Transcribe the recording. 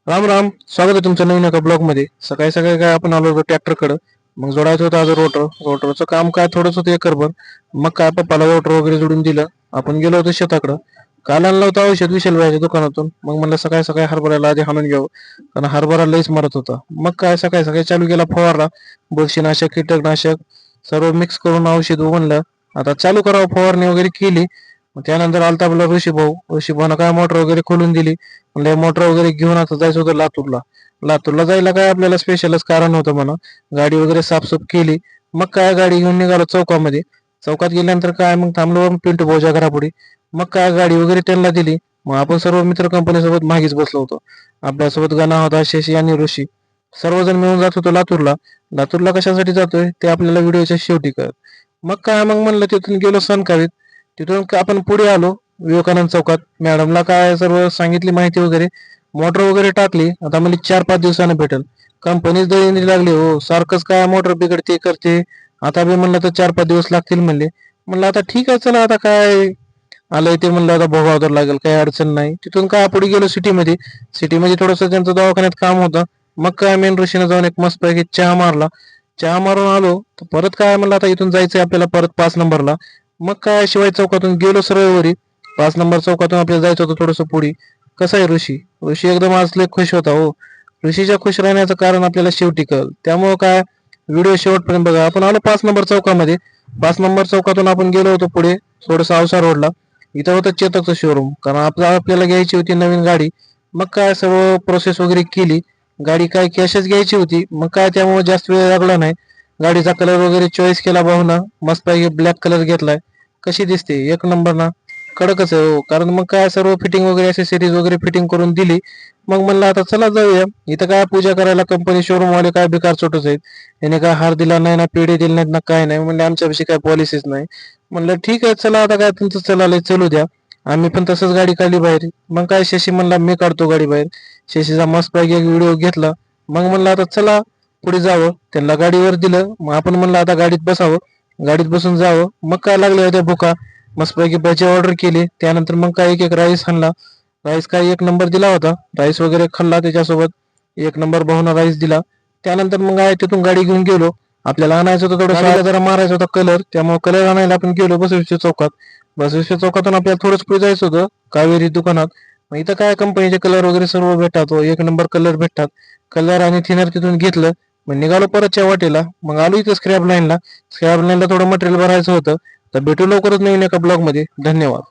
राम राम, स्वागत आहे तुमचं नवीन एका ब्लॉग मध्ये. सकाळी सकाळी काय आपण आलो होतो ट्रॅक्टर कडे. मग जोडायचं होतं आज रोटरचं काम काय थोडंच होतं एकरभर. मग काय पप्पाला रोटर वगैरे जोडून दिलं. आपण गेलो होतो शेताकडं. काल आणलं होतं औषध विशेल भाईच्या दुकानातून. मग म्हणलं सकाळी सकाळी हरभऱ्याला आधी हाणून घ्यावं, कारण हरभरा लईच मरत होता. मग काय सकाळी सकाळी चालू केला फवारला. बुरशीनाशक, कीटकनाशक सर्व मिक्स करून औषध म्हणलं आता चालू करावं. फवारणी वगैरे केली. मग त्यानंतर आलता आपला ऋषीभाऊनं काय मोटर वगैरे खोलून दिली. म्हणलं मोटर वगैरे घेऊन आता जायचं होतं लातूरला जायला काय आपल्याला स्पेशलच कारण होतं म्हणा. गाडी वगैरे साफसूफ केली. मग काय गाडी घेऊन निघालो चौकामध्ये. चौकात गेल्यानंतर काय मग थांबलो पिंटू भाऊच्या घरापुढे. मग काय गाडी वगैरे त्यांना दिली. मग आपण सर्व मित्र कंपनी सोबत मागेच बसलो होतो. आपल्यासोबत गाणा होता, शशी आणि ऋषी. सर्वजण मिळून जात होतो लातूरला कशासाठी जातोय ते आपल्याला व्हिडिओच्या शेवटी कळत. मग काय मग म्हणलं तिथून गेलो सनकावीत. तिथून आपण पुढे आलो विवेकानंद चौकात. मॅडमला काय सर्व सांगितली माहिती वगैरे. मोटर वगैरे टाकली. आता म्हणजे 4-5 दिवसानं भेटेल. कंपनीच दळी लागली हो, सारखंच काय मोटर बिघडते करते. आता बी म्हणलं तर 4-5 दिवस लागतील म्हणले. म्हणलं आता ठीक आहे, चला आता काय आलंय ते म्हणलं आता भोगावं लागेल, काही अडचण नाही. तिथून काय पुढे गेलो सिटीमध्ये थोडस त्यांचं दवाखान्यात काम होतं. मग काय मेन ऋषीने जाऊन एक मस्त पैकी चहा मारला. चहा मारून आलो तर परत काय म्हणलं आता इथून जायचंय आपल्याला परत 5 नंबरला. मग काय शिवाय चौकातून गेलो सरळ वरी. 5 नंबर चौकातून आपल्याला जायचं होतं थोडंसं पुढे. कसं आहे ऋषी एकदम आज लय खुश होता हो. ऋषीच्या खुश राहण्याचं कारण आपल्याला शेवटी कळलं. त्यामुळं काय व्हिडिओ शेवटपर्यंत बघा. आपण आलो 5 नंबर चौकामध्ये. 5 नंबर चौकातून आपण गेलो होतो पुढे थोडस औसा रोडला. इथं होतं चेतकचं शोरूम, कारण आपल्याला घ्यायची होती नवीन गाडी. मग काय सर्व प्रोसेस वगैरे केली. गाडी काय कॅशच घ्यायची होती. मग काय त्यामुळे जास्त वेळ लागला नाही. गाडीचा कलर वगैरे चॉईस केला भाऊना. मस्त पैकी ब्लॅक कलर घेतलाय. कशी दिसते एक नंबर ना. कडकच आहे हो. कारण मग काय सर्व फिटिंग वगैरे असेसरीज वगैरे फिटिंग करून दिली. मग म्हणलं आता चला जाऊया. इथं काय पूजा करायला कंपनी शोरूम वाले काय बेकार चोटच आहेत. याने काय हार दिला नाही ना, पेढे दिले नाहीत ना, काय नाही. म्हणले आमच्यापाशी काय पॉलिसीच नाही. म्हणलं ठीक आहे चला, आता काय तुमचं चला चलू द्या. आम्ही पण तसंच गाडी काढली बाहेर. मग काय शशी म्हणला मी काढतो गाडी बाहेर. शशीचा मस्त पैकी एक व्हिडिओ घेतला. मग म्हणलं आता चला पुढे जावं. त्यांना गाडीवर दिलं. मग आपण म्हणलं आता गाडीत बसावं, गाडीत बसून जावं. मग काय लागले होत्या भुका. मस्तपैकी भजी ऑर्डर केली. त्यानंतर मग काय एक एक राईस आणला. राईस काय एक नंबर दिला होता. राईस वगैरे खाल्ला त्याच्यासोबत. एक नंबर भाऊना राईस दिला. त्यानंतर मग आहे तिथून गाडी घेऊन गेलो. आपल्याला आणायचं होतं थोडं जरा मारायचा होता कलर. त्यामुळे कलर आणायला आपण गेलो बसवेश्वर चौकात. बसवेश्वर चौकातून आपल्याला थोडंच पुढे जायचं होतं कावेरी दुकानात. मग इथं काय कंपनीचे कलर वगैरे सर्व भेटतात. एक नंबर कलर भेटतात. कलर आणि थिनर तिथून घेतलं. मग निघालो परतच्या वाटेला. मग आलो इथं स्क्रॅब लाईनला थोडं मटेरियल भरायचं होतं. तर भेटू लवकरच नवीन एका ब्लॉग मध्ये. धन्यवाद.